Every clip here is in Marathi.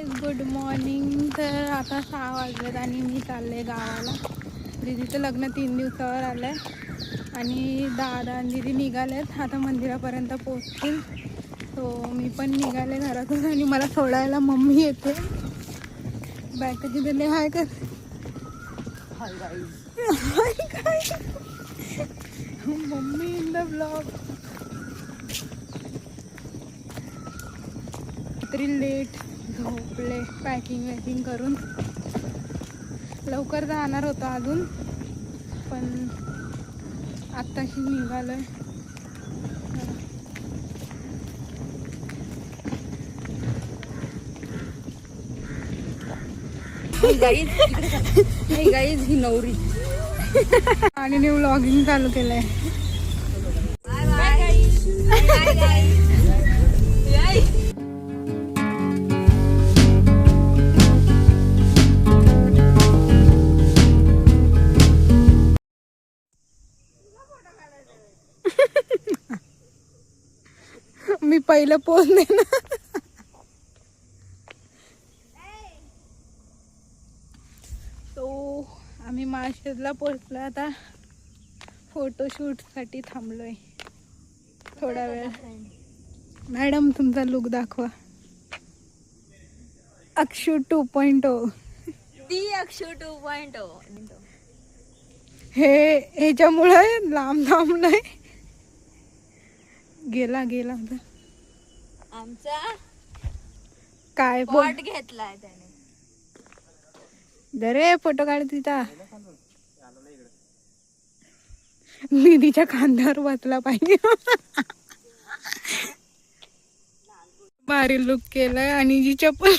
Good morning. तर आता 6 वाजलेत आणि मी चालले गावाला. दीदीचं लग्न 3 दिवसावर आलं आहे आणि दादा आणि दीदी निघालेत. आता मंदिरापर्यंत पोचतील. तो मी पण निघाले घरातून आणि मला सोडायला मम्मी येते. बॅगची दिले हाय कर. Mummy in the blog. तरी लेट झोपले. पॅकिंग करून लवकर जाणार होतो अजून, पण आत्ताशी निघालोय. गाईज ही नवरी आणि न्यू व्लॉगिंग चालू केलंय. मी पहिलं पोच ना. तो आम्ही माळशेजला पोचलो. आता फोटोशूट साठी थांबलोय थोडा वेळ. मॅडम तुमचा लुक दाखवा. अक्षू 2.0. ती अक्षू 2.0. हे ह्याच्यामुळे लांब थांबलोय. गेला आमचा काय पॉट घेतलाय त्याने. दरे फोटो काढ तिचा. निधीच्या खांद्यावर बसला पाहिजे. भारी लुक केलाय आणि जी चप्पल.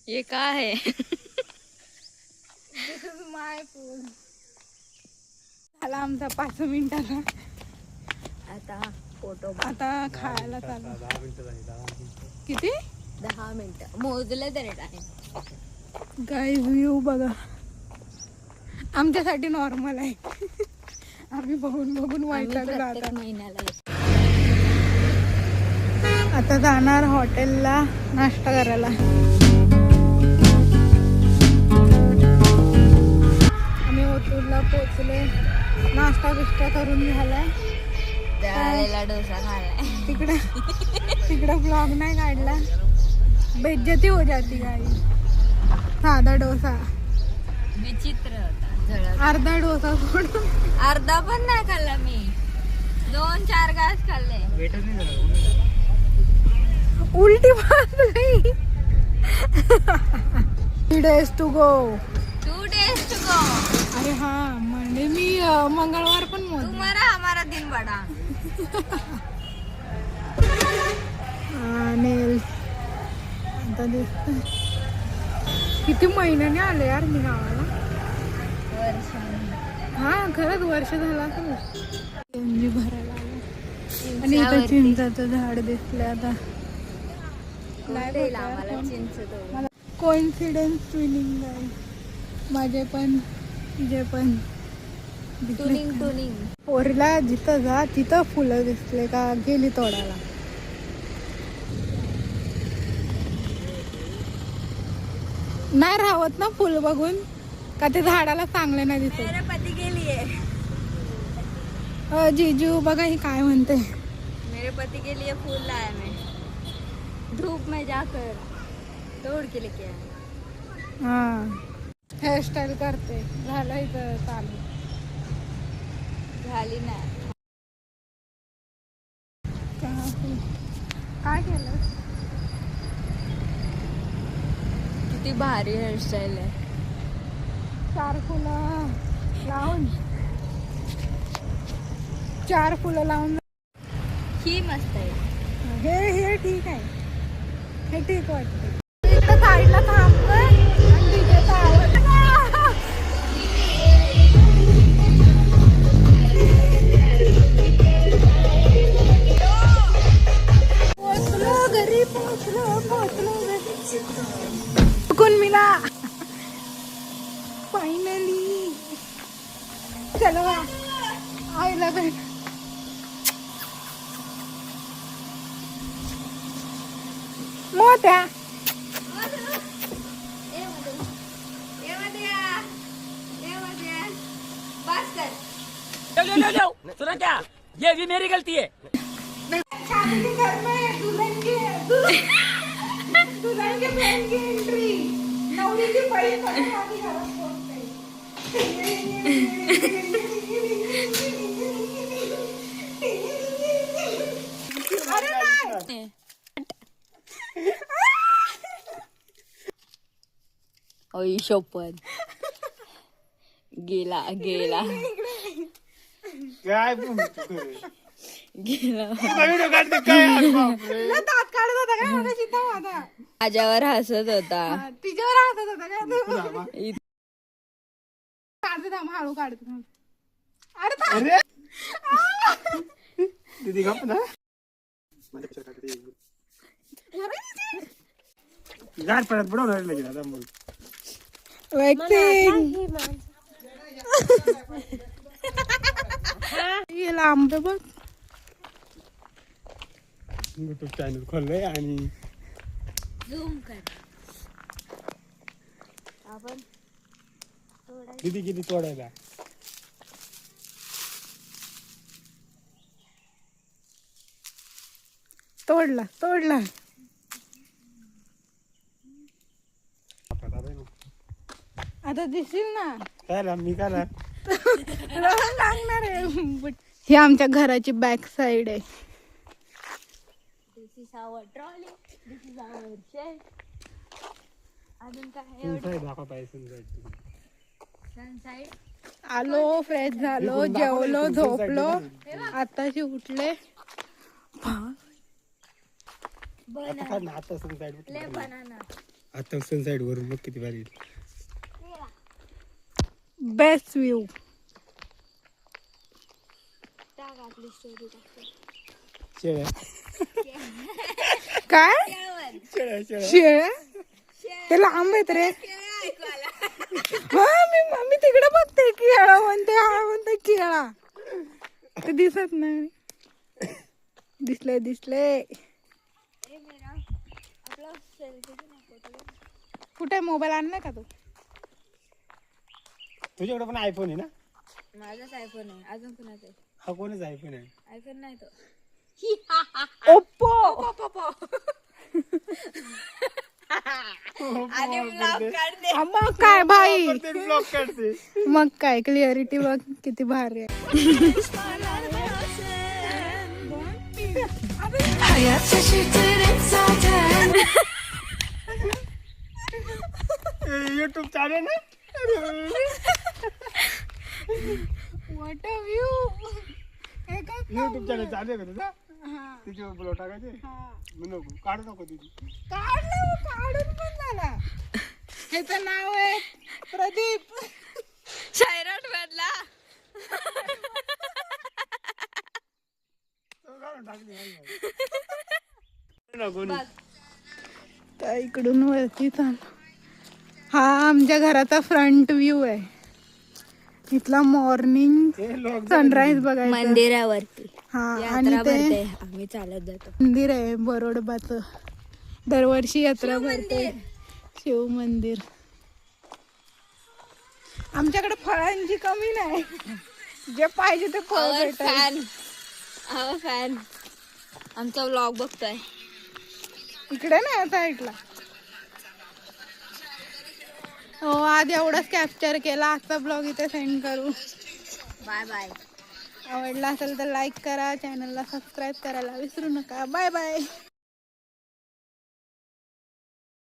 ये काय है? दिस इज माय पूल. झाला आमचा 5 मिनिटाचा. आता फोटो आता खायला चालू. किती 10 मिनिटं मोजले तरी टाइम. गाईज व्ह्यू बघा. आमच्यासाठी नॉर्मल आहे. आम्ही बघून वैतागलो आता. महिन्याला आता जाणार हॉटेलला नाश्ता करायला. आम्ही ओतूरला पोचले. नाश्ता बिष्टा करून झालाय. त्यावेळेला डोसा खाल्लाय. तिकडे ब्लॉग नाही काढला. बेइज्जती हो जाती गाई. साधा डोसा विचित्र होता. अर्धा डोसा सोडून. अर्धा पण नाही खाल्ला मी. 2-4 घास खाल्ले. उलटी बात नाही. 3 days to go. 2 days to go. अरे हा म्हणजे मी मंगळवार पण मोज. तुम्हारा हमारा दिन बड़ा. नेल आता दिसत. किती महिन्याने आले यार मी गावाला. हा खरंच वर्ष झालं असेल. मी भरायला आले आणि इथं चिंचाचं झाड दिसलं. आता मला कोइन्सिडन्स ट्विनिंग आहे. माझे पण जे पण टुनिंग. पोरीला जिथं जा तिथं फुलं दिसले का गेली तोडायला. नाही राहत ना फुल बघून का ते झाडाला चांगले नाही दिसत. मेरे पति के लिए. जीजू बघा ही काय म्हणते. मेरे पति के लिए फूल लाया मैं. धूप में जाकर तोड़ के लेके आया. हा हेअरस्टाईल करते. झालं इथं चालू. झाली नाही. काय केलं. किती भारी हेअरस्टाईल आहे. 4 फुलं लावून 4 फुलं लावून. ही मस्त आहे. हे ठीक आहे. हे ठीक वाटते. इकडे साईडला थांबतोय आणि डीजेचा आवाज. पोचलो घरी. पोचलो घरी. कोण मिला फायनली. चलो आईला भेट. मोठ्या सुना क्या, ये भी मेरी गलती है. ओय शपथ गेला गेला काय गेला दात काढत होता काय माझा चित्ता होता. माझ्यावर हसत होता. तिच्यावर हसत होता काय काढते थांब हळू काढते थांब. अरे थांब. दीदी गप ना गाठ परत बुडवणार लगेच आता मग गेला आंबे बघ. युट्यूब चॅनल खोललंय आणि झूम कर. आपण दीदी किती तोडायला तोडला तोडला. आता दिसेल ना काय मी काय लागणार आहे. ही आमच्या घराची बॅक साइड आहे. This is our trolley, this is our shed. अजून काय दाखव पाहिजे सनसाइड. आलो फ्रेश झालो जेवलो झोपलो आताशी उठले. आता काढ ना आता सनसाईड ले बनाना. आता सनसाईड वरून बघ किती भारी बेस्ट व्ह्यू. टाक आपली स्टोरी टाक. शेळ्या काय शेळ्या शेळ्या शेळ्या ते लांब आहेत रे. हा मी तिकडे बघते केळा म्हणते हा म्हणते केळा ते दिसत नाही. दिसले दिसले. आपला सेल्फी कुठे मोबाईल आणलाय का तू. तुझ्याकडे पण आयफोन आहे ना. माझाच आयफोन आहे. अजून कुणाचा आहे. हा कोणच आयफोन आहे. आयफोन नाही तो. ओप्पो. आणि ब्लॉग काढते. मग काय भाई ब्लॉग काढते मग काय क्लिअरिटी बघ किती भारी आहे. युट्यूब चॅनल ना what a view. YouTube channel चालू आहे का तुझा. तिच्यावर ब्लॉग टाकायचे नको काढू नको तिथे काढून पण झाला. ह्याचं नाव आहे प्रदीप. शायराट मधला. त्या इकडून वरती चाल. हा आमच्या घराचा फ्रंट व्ह्यू आहे. इथला मॉर्निंग सनराईज बघायचं. मंदिरावरती हा आणि यात्रा ते भरते. आम्ही चालत जातो. मंदिर आहे बरोडबाचं. दरवर्षी यात्रा भरते. शिव मंदिर. आमच्याकडे फळांची कमी नाही. जे पाहिजे ते फळ भेटतात. फॅन आमचा व्लॉग बघतोय. इकडे नाही साईडला. हो आज एवढाच कॅप्चर केला. आजचा ब्लॉग इथे सेंड करू. Bye bye. आवडला असेल तर लाईक करा. चॅनलला सबस्क्राईब करायला विसरू नका. Bye bye.